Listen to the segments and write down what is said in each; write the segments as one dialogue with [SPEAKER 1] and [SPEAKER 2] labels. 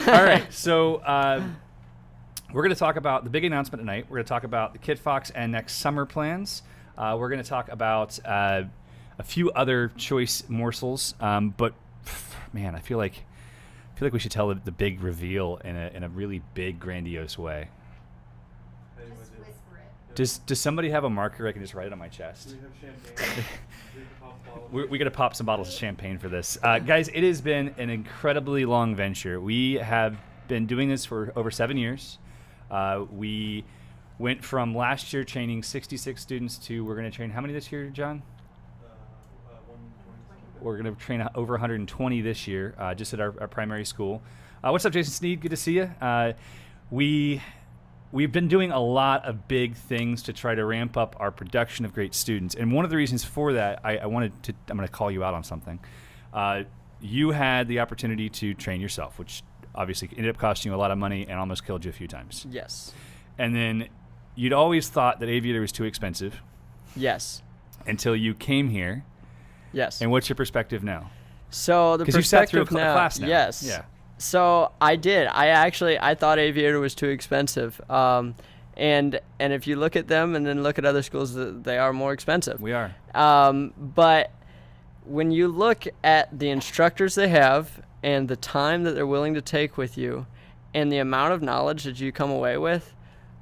[SPEAKER 1] All right, so we're going to talk about the big announcement tonight. We're going to talk about the Kitfox and next summer plans. We're going to talk about a few other choice morsels, but man, I feel like we should tell the big reveal in a really big, grandiose way.
[SPEAKER 2] Just whisper it.
[SPEAKER 1] Does somebody have a marker I can just write it on my chest?
[SPEAKER 3] Do we have champagne?
[SPEAKER 1] We got to pop some bottles of champagne for this. Guys, it has been an incredibly long venture. We have been doing this for over 7 years. We went from last year training 66 students to we're going to train how many this year, John?
[SPEAKER 3] 120.
[SPEAKER 1] We're going to train over 120 this year, just at our primary school. What's up, Jason Sneed? Good to see you. We've been doing a lot of big things to try to ramp up our production of great students. And one of the reasons for that, I'm going to call you out on something. You had the opportunity to train yourself, which obviously ended up costing you a lot of money and almost killed you a few times.
[SPEAKER 4] Yes.
[SPEAKER 1] And then you'd always thought that Aviator was too expensive.
[SPEAKER 4] Yes.
[SPEAKER 1] Until you came here.
[SPEAKER 4] Yes.
[SPEAKER 1] And what's your perspective now?
[SPEAKER 4] So the perspective
[SPEAKER 1] you sat through a
[SPEAKER 4] now,
[SPEAKER 1] class now.
[SPEAKER 4] Yes.
[SPEAKER 1] Yeah.
[SPEAKER 4] So I did. I thought Aviator was too expensive. And if you look at them and then look at other schools, they are more expensive.
[SPEAKER 1] We are.
[SPEAKER 4] But when you look at the instructors they have and the time that they're willing to take with you and the amount of knowledge that you come away with,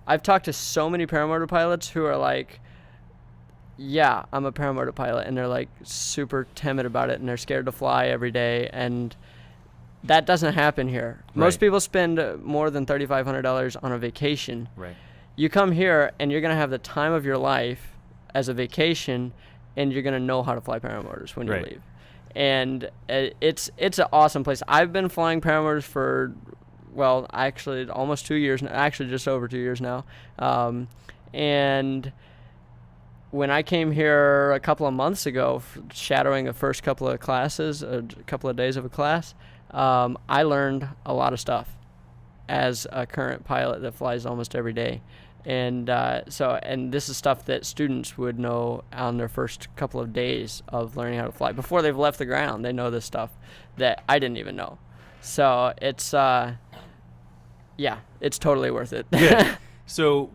[SPEAKER 4] I've talked to so many paramotor pilots who are like, yeah, I'm a paramotor pilot, and they're like super timid about it and they're scared to fly every day, and that doesn't happen here.
[SPEAKER 1] Right.
[SPEAKER 4] Most people spend more than $3,500 on a vacation.
[SPEAKER 1] Right.
[SPEAKER 4] You come here and you're going to have the time of your life as a vacation, and you're going to know how to fly paramotors when you
[SPEAKER 1] Right.
[SPEAKER 4] leave. And it's an awesome place. I've been flying paramotors for, well, actually almost 2 years now, actually just over 2 years now. And when I came here a couple of months ago, shadowing the first couple of classes, a couple of days of a class, I learned a lot of stuff as a current pilot that flies almost every day. And and this is stuff that students would know on their first couple of days of learning how to fly. Before they've left the ground, they know this stuff that I didn't even know. So it's, it's totally worth it.
[SPEAKER 1] Good. So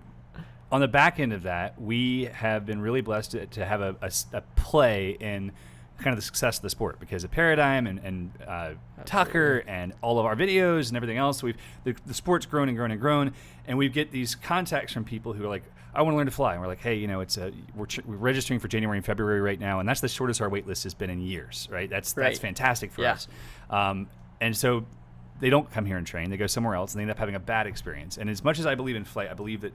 [SPEAKER 1] on the back end of that, we have been really blessed to have a play in kind of the success of the sport, because of Paradigm and Tucker and all of our videos and everything else. The sport's grown and grown and grown, and we get these contacts from people who are like, I want to learn to fly. And we're like, hey, we're registering for January and February right now, and that's the shortest our wait list has been in years, right? That's fantastic for us. And so they don't come here and train. They go somewhere else, and they end up having a bad experience. And as much as I believe in flight, I believe that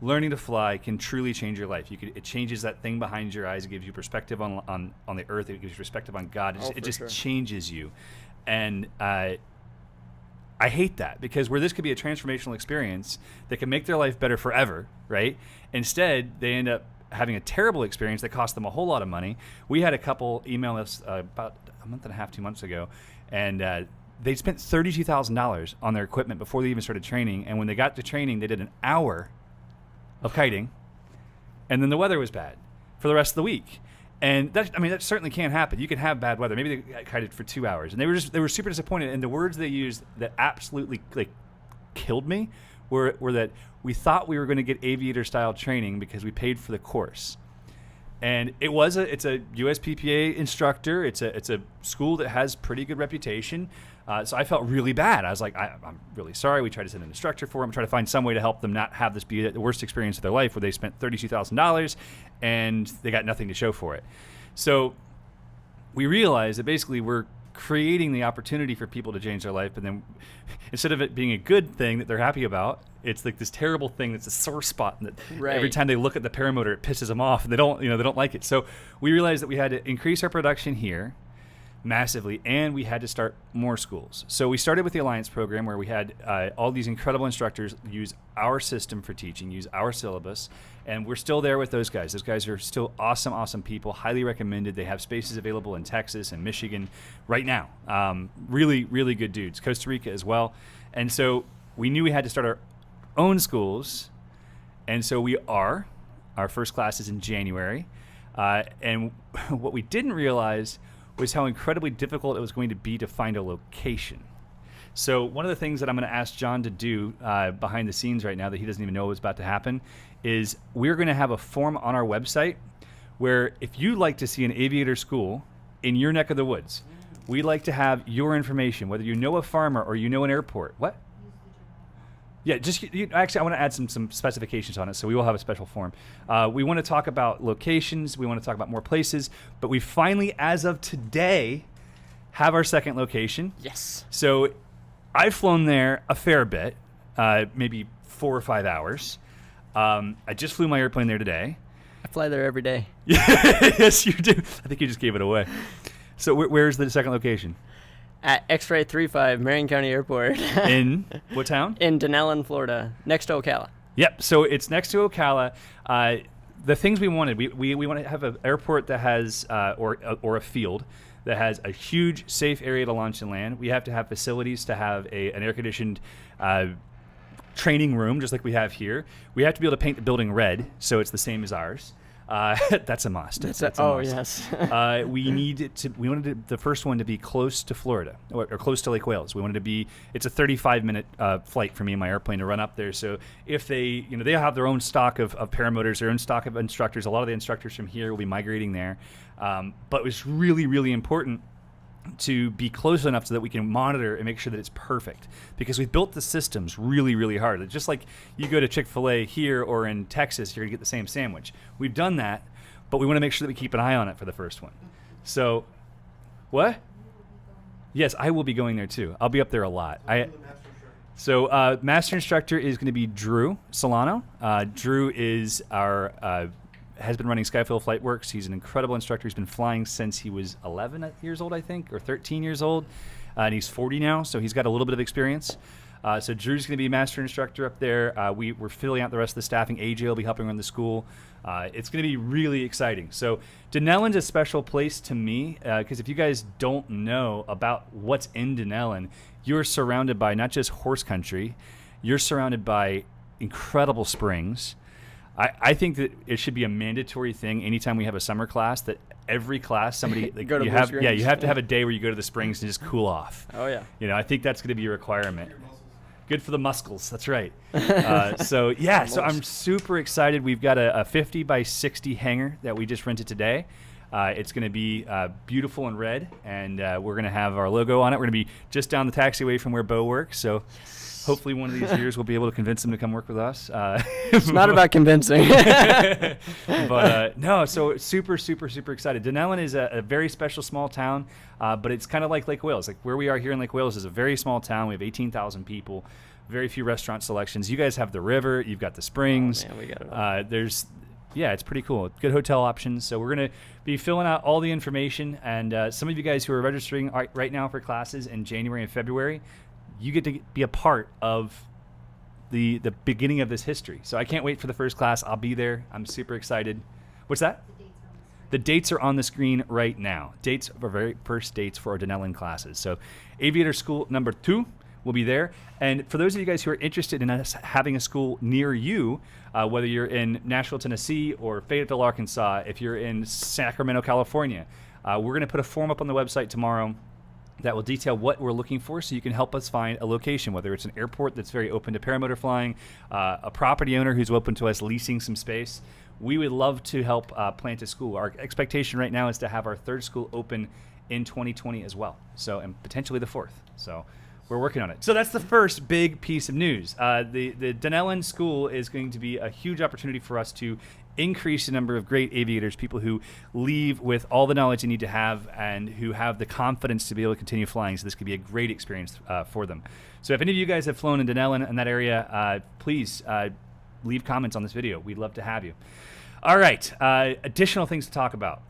[SPEAKER 1] learning to fly can truly change your life. It changes that thing behind your eyes. It gives you perspective on the earth. It gives you perspective on God. It just changes you. And I hate that, because where this could be a transformational experience that can make their life better forever, right? Instead, they end up having a terrible experience that cost them a whole lot of money. We had a couple email us about a month and a half, 2 months ago, and they spent $32,000 on their equipment before they even started training. And when they got to training, they did an hour of kiting, and then the weather was bad for the rest of the week. And that certainly can happen. You can have bad weather. Maybe they kited for 2 hours, and they were super disappointed. And the words they used that absolutely killed me were that we thought we were going to get aviator style training because we paid for the course. And it's a USPPA instructor. It's a school that has pretty good reputation. So I felt really bad. I was like, I'm really sorry. We tried to send an instructor for them, try to find some way to help them not have this be the worst experience of their life, where they spent $32,000 and they got nothing to show for it. So we realized that basically we're creating the opportunity for people to change their life, and then instead of it being a good thing that they're happy about, it's like this terrible thing that's a sore spot, and that every time they look at the paramotor, it pisses them off, and they don't like it. So we realized that we had to increase our production here massively, and we had to start more schools. So we started with the Alliance program, where we had all these incredible instructors use our system for teaching, use our syllabus, and we're still there with those guys. Those guys are still awesome people, highly recommended. They have spaces available in Texas and Michigan right now. Really, really good dudes. Costa Rica as well. And so we knew we had to start our own schools, and so our first class is in January. And what we didn't realize was how incredibly difficult it was going to be to find a location. So one of the things that I'm going to ask John to do behind the scenes right now that he doesn't even know is about to happen is we're going to have a form on our website where if you'd like to see an aviator school in your neck of the woods, we'd like to have your information, whether you know a farmer or you know an airport. What? Yeah, actually, I want to add some specifications on it, so we will have a special form. We want to talk about locations. We want to talk about more places. But we finally, as of today, have our second location.
[SPEAKER 4] Yes.
[SPEAKER 1] So I've flown there a fair bit, maybe 4 or 5 hours. I just flew my airplane there today.
[SPEAKER 4] I fly there every day.
[SPEAKER 1] Yes, you do. I think you just gave it away. So where's the second location?
[SPEAKER 4] At X-Ray 35, Marion County Airport.
[SPEAKER 1] In what town?
[SPEAKER 4] In Denellen, Florida, next to Ocala.
[SPEAKER 1] Yep. So it's next to Ocala. The things we wanted, we want to have an airport that has, or a field that has a huge, safe area to launch and land. We have to have facilities to have an air-conditioned training room, just like we have here. We have to be able to paint the building red, so it's the same as ours. That's a must. That's a must.
[SPEAKER 4] Yes.
[SPEAKER 1] We wanted the first one to be close to Florida or close to Lake Wales. We wanted to be. It's a 35-minute flight for me and my airplane to run up there. So if they have their own stock of paramotors, their own stock of instructors. A lot of the instructors from here will be migrating there. But it was really, really important to be close enough so that we can monitor and make sure that it's perfect, because we've built the systems really, really hard. It's just like you go to Chick-fil-A here or in Texas, you're gonna get the same sandwich. We've done that, but we want to make sure that we keep an eye on it for the first one. So, what? Yes, I will be going there too. I'll be up there a lot. So master instructor is going to be Drew Solano. Drew is our has been running Skyfield Flight Works. He's an incredible instructor. He's been flying since he was 11 years old, I think, or 13 years old. And he's 40 now, so he's got a little bit of experience. So Drew's going to be master instructor up there. We're filling out the rest of the staffing. AJ will be helping run the school. It's going to be really exciting. So Denellen's a special place to me because if you guys don't know about what's in Denellen, you're surrounded by not just horse country, you're surrounded by incredible springs. I think that it should be a mandatory thing anytime we have a summer class that every class somebody like, you have to have a day where you go to the springs and just cool off.
[SPEAKER 4] Oh yeah.
[SPEAKER 1] I think that's going to be a requirement. Good for the muscles. That's right. So I'm super excited. We've got a 50 by 60 hangar that we just rented today. It's going to be beautiful in red, and we're going to have our logo on it. We're going to be just down the taxiway from where Bo works. So hopefully one of these years we'll be able to convince them to come work with us.
[SPEAKER 4] It's not about convincing.
[SPEAKER 1] But no, so super, super, super excited. Denellen is a very special small town, but it's kind of like Lake Wales. Like where we are here in Lake Wales is a very small town. We have 18,000 people, very few restaurant selections. You guys have the river. You've got the springs.
[SPEAKER 4] Oh, man, we got it all.
[SPEAKER 1] It's pretty cool. Good hotel options. So we're going to be filling out all the information. And some of you guys who are registering right now for classes in January and February, you get to be a part of the beginning of this history. So I can't wait for the first class. I'll be there. I'm super excited. What's that? The dates are on the screen right now. Dates of our very first dates for our Denellen classes. So Aviator School number 2 will be there. And for those of you guys who are interested in us having a school near you, whether you're in Nashville, Tennessee, or Fayetteville, Arkansas, if you're in Sacramento, California, we're going to put a form up on the website tomorrow that will detail what we're looking for so you can help us find a location, whether it's an airport that's very open to paramotor flying, a property owner who's open to us leasing some space. We would love to help plant a school. Our expectation right now is to have our third school open in 2020 as well, so and potentially the fourth. So we're working on it. So that's the first big piece of news. The Denellen School is going to be a huge opportunity for us to increase the number of great aviators, people who leave with all the knowledge they need to have and who have the confidence to be able to continue flying. So this could be a great experience for them. So if any of you guys have flown in Denellen in that area, please leave comments on this video. We'd love to have you. All right, additional things to talk about.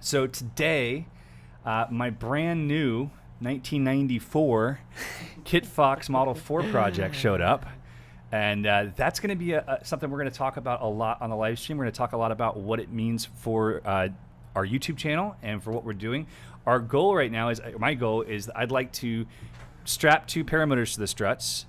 [SPEAKER 1] So today, my brand new 1994 Kitfox Model 4 project showed up. And that's going to be something we're going to talk about a lot on the live stream. We're going to talk a lot about what it means for our YouTube channel and for what we're doing. Our goal right now is, my goal is I'd like to strap 2 paramotors to the struts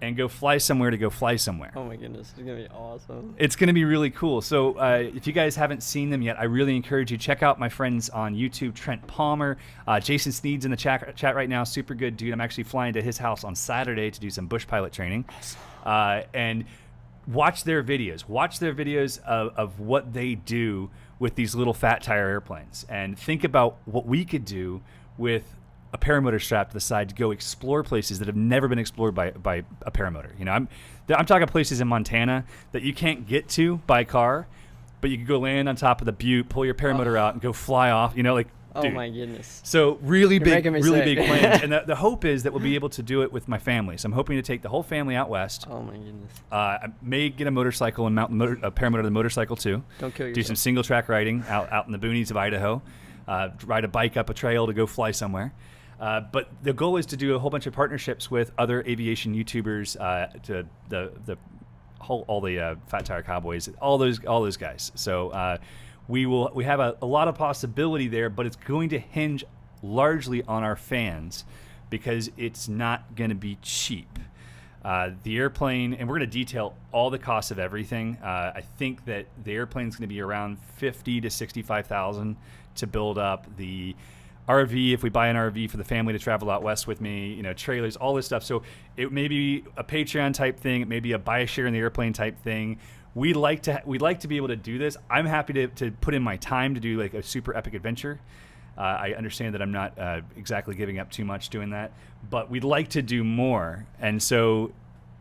[SPEAKER 1] and go fly somewhere to go fly somewhere.
[SPEAKER 4] Oh my goodness, it's gonna be awesome.
[SPEAKER 1] It's going to be really cool. So if you guys haven't seen them yet, I really encourage you, check out my friends on YouTube, Trent Palmer. Jason Sneed's in the chat right now. Super good dude. I'm actually flying to his house on Saturday to do some bush pilot training. And watch their videos. Watch their videos of what they do with these little fat tire airplanes. And think about what we could do with a paramotor strapped to the side to go explore places that have never been explored by a paramotor. You know, I'm talking places in Montana that you can't get to by car, but you can go land on top of the butte, pull your paramotor out, and go fly off. You know, like,
[SPEAKER 4] Oh
[SPEAKER 1] dude.
[SPEAKER 4] my goodness.
[SPEAKER 1] So really big
[SPEAKER 4] sick.
[SPEAKER 1] plans. And the hope is that we'll be able to do it with my family. So I'm hoping to take the whole family out west.
[SPEAKER 4] Oh my goodness.
[SPEAKER 1] I may get a motorcycle and mount a paramotor to the motorcycle too.
[SPEAKER 4] Don't kill yourself.
[SPEAKER 1] Do some single track riding out in the boonies of Idaho. Ride a bike up a trail to go fly somewhere. But the goal is to do a whole bunch of partnerships with other aviation YouTubers, to all the Fat Tire Cowboys, all those guys. So we have a lot of possibility there, but it's going to hinge largely on our fans because it's not going to be cheap. The airplane, and we're going to detail all the costs of everything. I think that the airplane is going to be around $50,000 to $65,000 to build up. The RV, if we buy an RV for the family to travel out west with me, you know, trailers, all this stuff. So it may be a Patreon type thing. It may be a buy a share in the airplane type thing. We'd like to be able to do this. I'm happy to put in my time to do like a super epic adventure. I understand that I'm not exactly giving up too much doing that, but we'd like to do more. And so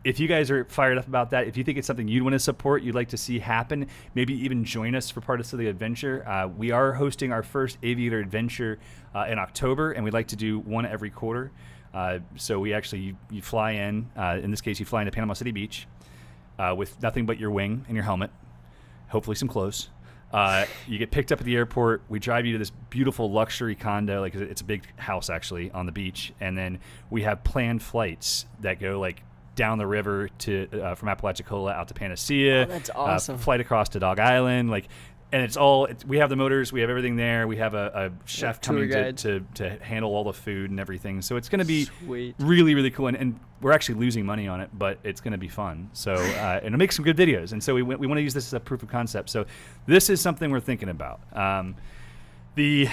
[SPEAKER 1] if you guys are fired up about that, if you think it's something you'd want to support, you'd like to see happen, maybe even join us for part of the adventure. We are hosting our first Aviator adventure in October, and we'd like to do one every quarter. So we actually, you fly in this case, you fly into Panama City Beach with nothing but your wing and your helmet, hopefully some clothes. You get picked up at the airport. We drive you to this beautiful luxury condo. Like, it's a big house actually on the beach. And then we have planned flights that go like down the river to from Apalachicola out to Panacea.
[SPEAKER 4] Oh, that's awesome.
[SPEAKER 1] Flight across to Dog Island. Like, and we have the motors. We have everything there. We have a chef coming to handle all the food and everything. So it's going to be
[SPEAKER 4] Sweet.
[SPEAKER 1] really, really cool. And we're actually losing money on it, but it's going to be fun. So and it'll make some good videos. And so we want to use this as a proof of concept. So this is something we're thinking about. The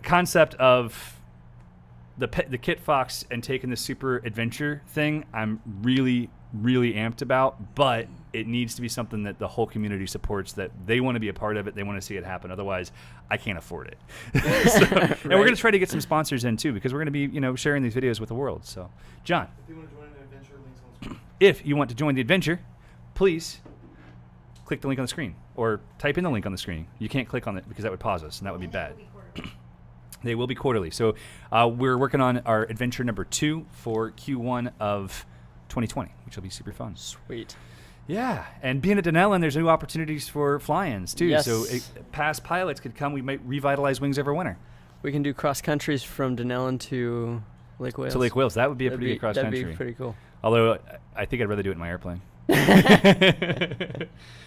[SPEAKER 1] concept of the Kitfox and taking the super adventure thing, I'm really, really amped about, but it needs to be something that the whole community supports, that they want to be a part of it. They want to see it happen. Otherwise, I can't afford it. And we're going to try to get some sponsors in too, because we're going to be, sharing these videos with the world. So, John,
[SPEAKER 2] If you want to join an adventure, links on the screen.
[SPEAKER 1] if you want to join the adventure, please click the link on the screen or type in the link on the screen. You can't click on it because that would pause us, and that would be bad. They will be quarterly. So we're working on our adventure number 2 for Q1 of 2020, which will be super fun.
[SPEAKER 4] Sweet.
[SPEAKER 1] Yeah, and being at Denellen, there's new opportunities for fly-ins too.
[SPEAKER 4] Yes.
[SPEAKER 1] So past pilots could come. We might revitalize wings over winter.
[SPEAKER 4] We can do cross countries from Denellen to Lake Wales.
[SPEAKER 1] To Lake Wales, that would be a pretty good cross country.
[SPEAKER 4] That'd be pretty cool.
[SPEAKER 1] Although I think I'd rather do it in my airplane.